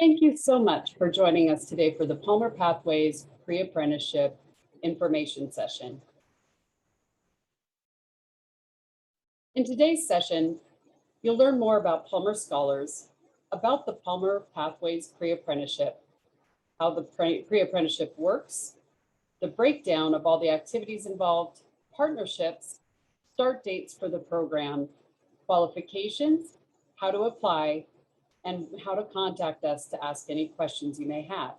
Thank you so much for joining us today for the Palmer Pathways Pre-Apprenticeship Information Session. In today's session, you'll learn more about Palmer Scholars, about the Palmer Pathways Pre-Apprenticeship, how the pre-apprenticeship works, the breakdown of all the activities involved, partnerships, start dates for the program, qualifications, how to apply, and how to contact us to ask any questions you may have.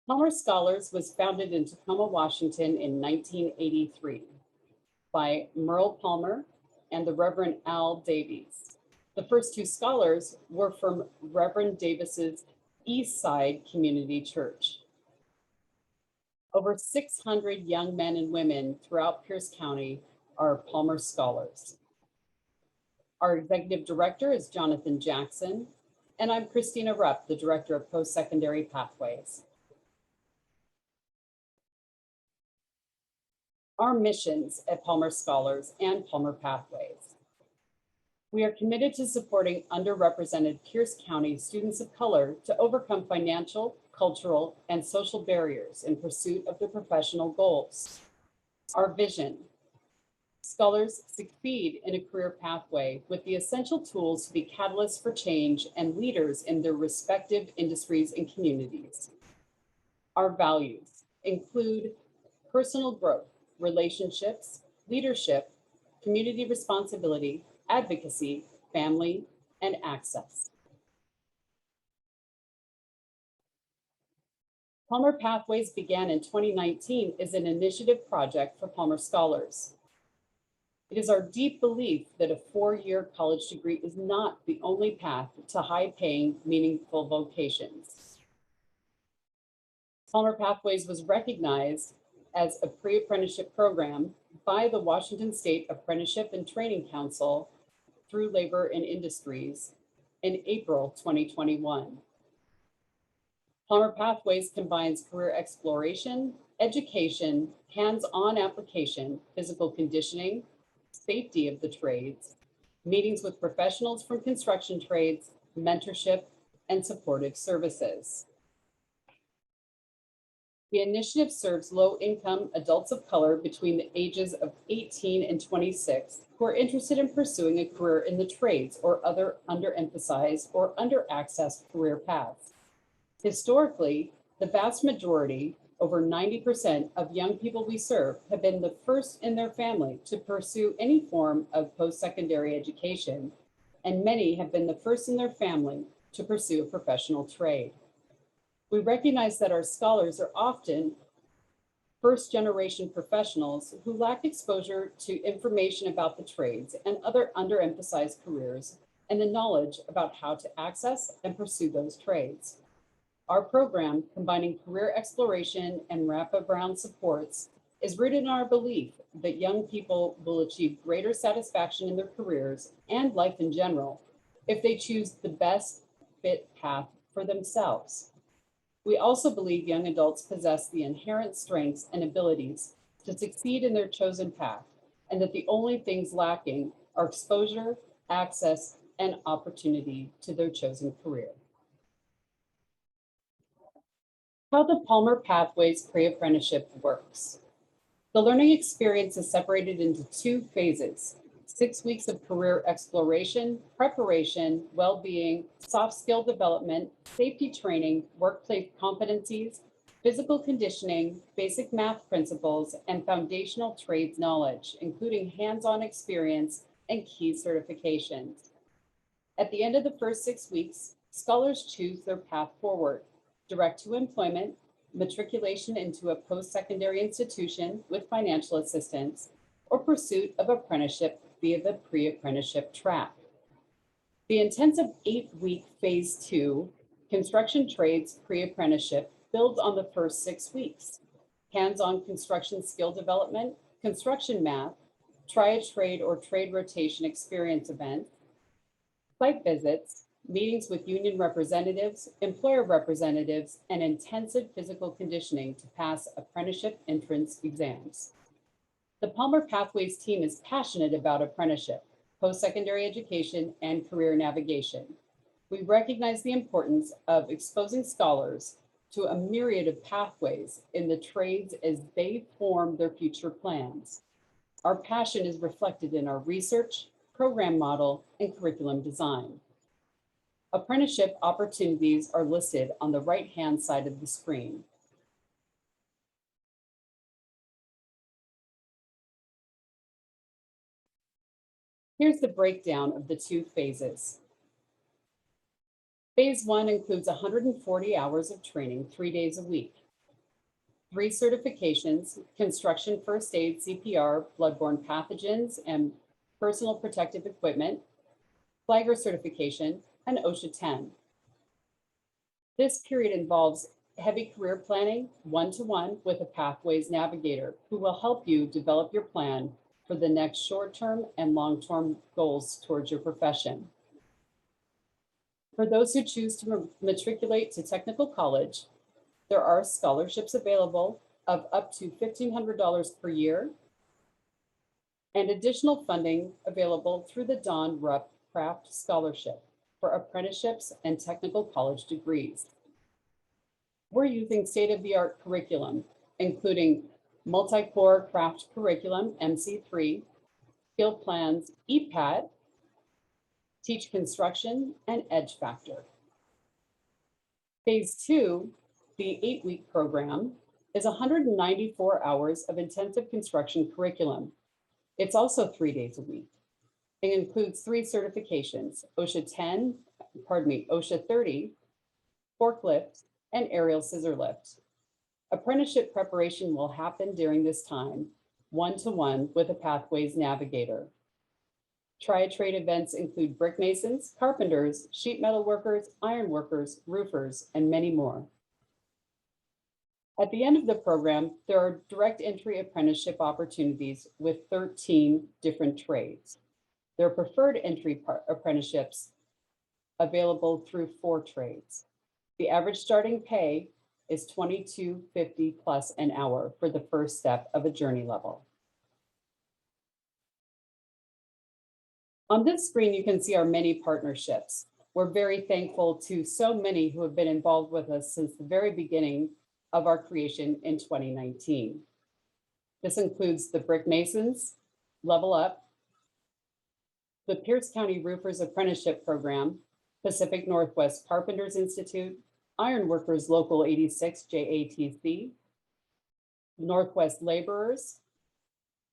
Palmer Scholars was founded in Tacoma, Washington in 1983 by Merle Palmer and the Reverend Al Davies. The first two scholars were from Reverend Davis's East Side Community Church. Over 600 young men and women throughout Pierce County are Palmer Scholars. Our executive director is Jonathan Jackson, and I'm Christina Rupp, the director of post-secondary pathways. Our missions at Palmer Scholars and Palmer Pathways. We are committed to supporting underrepresented Pierce County students of color to overcome financial, cultural, and social barriers in pursuit of their professional goals. Our vision: scholars succeed in a career pathway with the essential tools to be catalysts for change and leaders in their respective industries and communities. Our values include personal growth, relationships, leadership, community responsibility, advocacy, family, and access. Palmer Pathways began in 2019 as an initiative project for Palmer Scholars. It is our deep belief that a four-year college degree is not the only path to high-paying, meaningful vocations. Palmer Pathways was recognized as a pre-apprenticeship program by the Washington State Apprenticeship and Training Council through Labor and Industries in April 2021. Palmer Pathways combines career exploration, education, hands-on application, physical conditioning, safety of the trades, meetings with professionals from construction trades, mentorship, and supportive services. The initiative serves low-income adults of color between the ages of 18 and 26 who are interested in pursuing a career in the trades or other underemphasized or under-accessed career paths. Historically, the vast majority, over 90% of young people we serve, have been the first in their family to pursue any form of post-secondary education, and many have been the first in their family to pursue a professional trade. We recognize that our scholars are often first-generation professionals who lack exposure to information about the trades and other underemphasized careers and the knowledge about how to access and pursue those trades. Our program, combining career exploration and wraparound supports, is rooted in our belief that young people will achieve greater satisfaction in their careers and life in general if they choose the best fit path for themselves. We also believe young adults possess the inherent strengths and abilities to succeed in their chosen path, and that the only things lacking are exposure, access, and opportunity to their chosen career. How the Palmer Pathways Pre-Apprenticeship works. The learning experience is separated into two phases: 6 weeks of career exploration, preparation, well-being, soft skill development, safety training, workplace competencies, physical conditioning, basic math principles, and foundational trades knowledge, including hands-on experience and key certifications. At the end of the first 6 weeks, scholars choose their path forward: direct to employment, matriculation into a post-secondary institution with financial assistance, or pursuit of apprenticeship via the pre-apprenticeship track. The intensive 8-week phase 2 construction trades pre-apprenticeship builds on the first 6 weeks. Hands-on construction skill development, construction math, try a trade or trade rotation experience events, site visits, meetings with union representatives, employer representatives, and intensive physical conditioning to pass apprenticeship entrance exams. The Palmer Pathways team is passionate about apprenticeship, post-secondary education, and career navigation. We recognize the importance of exposing scholars to a myriad of pathways in the trades as they form their future plans. Our passion is reflected in our research, program model, and curriculum design. Apprenticeship opportunities are listed on the right-hand side of the screen. Here's the breakdown of the two phases. Phase 1 includes 140 hours of training, 3 days a week. 3 certifications: construction first aid, CPR, bloodborne pathogens, and personal protective equipment, Flagger certification, and OSHA 10. This period involves heavy career planning, one-to-one with a Pathways navigator who will help you develop your plan for the next short-term and long-term goals towards your profession. For those who choose to matriculate to technical college, there are scholarships available of up to $1,500 per year and additional funding available through the Don Rupp Craft Scholarship for apprenticeships and technical college degrees. We're using state-of-the-art curriculum, including multi-core craft curriculum, MC3, skill plans, EPAT, Teach Construction, and Edge Factor. Phase 2, the 8-week program, is 194 hours of intensive construction curriculum. It's also 3 days a week. It includes 3 certifications: OSHA 30, forklift, and aerial scissor lift. Apprenticeship preparation will happen during this time, one-to-one with a Pathways navigator. Tri-trade events include brick masons, carpenters, sheet metal workers, iron workers, roofers, and many more. At the end of the program, there are direct entry apprenticeship opportunities with 13 different trades. There are preferred entry apprenticeships available through 4 trades. The average starting pay is $22.50 plus an hour for the first step of a journey level. On this screen, you can see our many partnerships. We're very thankful to so many who have been involved with us since the very beginning of our creation in 2019. This includes the Brick Masons, Level Up, the Pierce County Roofers Apprenticeship Program, Pacific Northwest Carpenters Institute, Iron Workers Local 86 JATC, Northwest Laborers,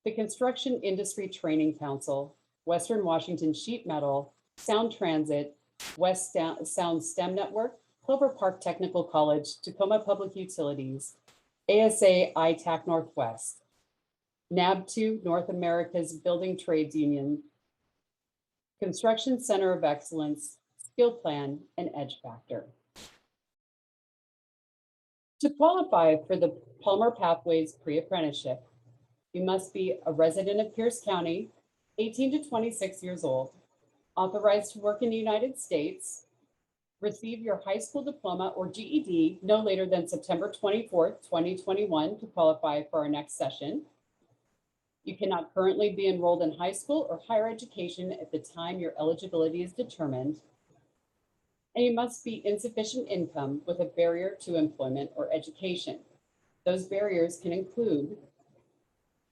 the Construction Industry Training Council, Western Washington Sheet Metal, Sound Transit, West Sound STEM Network, Clover Park Technical College, Tacoma Public Utilities, ASA ITAC Northwest, NAB2 North America's Building Trades Union, Construction Center of Excellence, Skill Plan, and Edge Factor. To qualify for the Palmer Pathways pre-apprenticeship, you must be a resident of Pierce County, 18 to 26 years old, authorized to work in the United States, receive your high school diploma or GED no later than September 24th, 2021 to qualify for our next session. You cannot currently be enrolled in high school or higher education at the time your eligibility is determined. And you must be insufficient income with a barrier to employment or education. Those barriers can include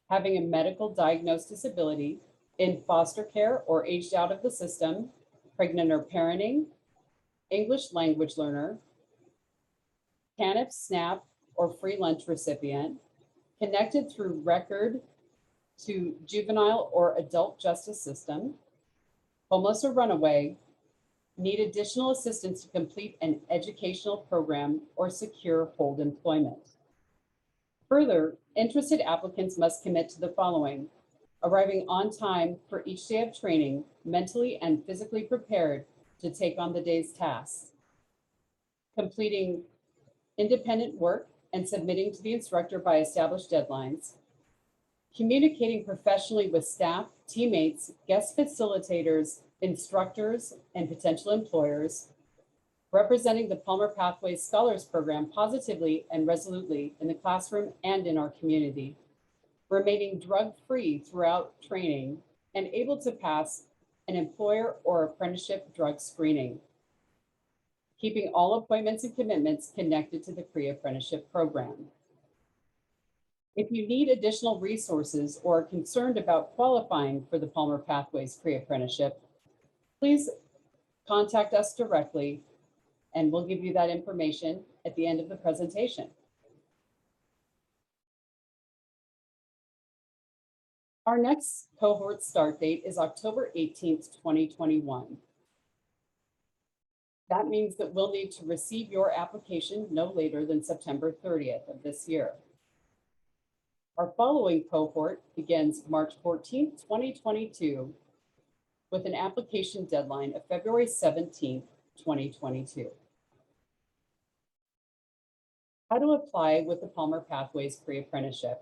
having a medical diagnosed disability, in foster care or aged out of the system, pregnant or parenting, English language learner, TANF, SNAP, or free lunch recipient, connected through record to juvenile or adult justice system, homeless or runaway, need additional assistance to complete an educational program or secure hold employment. Further, interested applicants must commit to the following: arriving on time for each day of training, mentally and physically prepared to take on the day's tasks, completing independent work and submitting to the instructor by established deadlines, communicating professionally with staff, teammates, guest facilitators, instructors, and potential employers, representing the Palmer Pathways Scholars Program positively and resolutely in the classroom and in our community, remaining drug-free throughout training, and able to pass an employer or apprenticeship drug screening. keeping all appointments and commitments connected to the pre-apprenticeship program. If you need additional resources or are concerned about qualifying for the Palmer Pathways pre-apprenticeship, please contact us directly and we'll give you that information at the end of the presentation. Our next cohort start date is October 18th, 2021. That means that we'll need to receive your application no later than September 30th of this year. Our following cohort begins March 14th, 2022, with an application deadline of February 17th, 2022. How to apply with the Palmer Pathways pre-apprenticeship.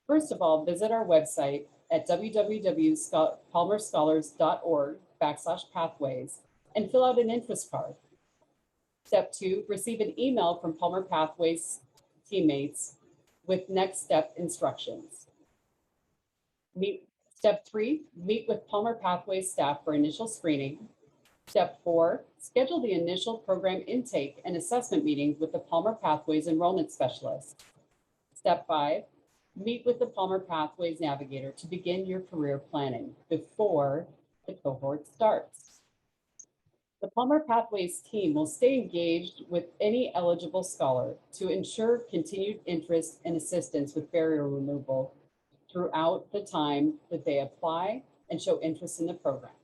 First of all, visit our website at www.palmerscholars.org/pathways and fill out an interest card. Step 2, receive an email from Palmer Pathways teammates with next step instructions. Step 3, meet with Palmer Pathways staff for initial screening. Step 4, schedule the initial program intake and assessment meeting with the Palmer Pathways enrollment specialist. Step 5, meet with the Palmer Pathways navigator to begin your career planning before the cohort starts. The Palmer Pathways team will stay engaged with any eligible scholar to ensure continued interest and assistance with barrier removal throughout the time that they apply and show interest in the program.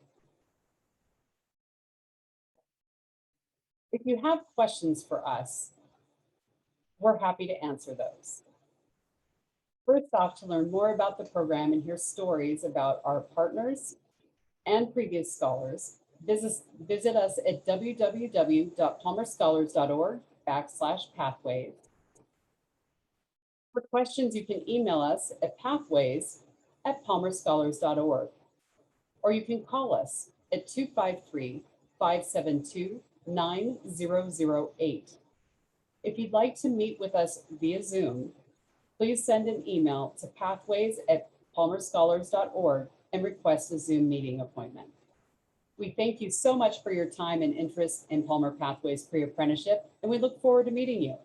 If you have questions for us, we're happy to answer those. First off, to learn more about the program and hear stories about our partners and previous scholars, visit us at www.palmerscholars.org/pathways. For questions, you can email us at pathways@palmerscholars.org, or you can call us at 253-572-9008. If you'd like to meet with us via Zoom, please send an email to pathways@palmerscholars.org and request a Zoom meeting appointment. We thank you so much for your time and interest in Palmer Pathways pre-apprenticeship, and we look forward to meeting you.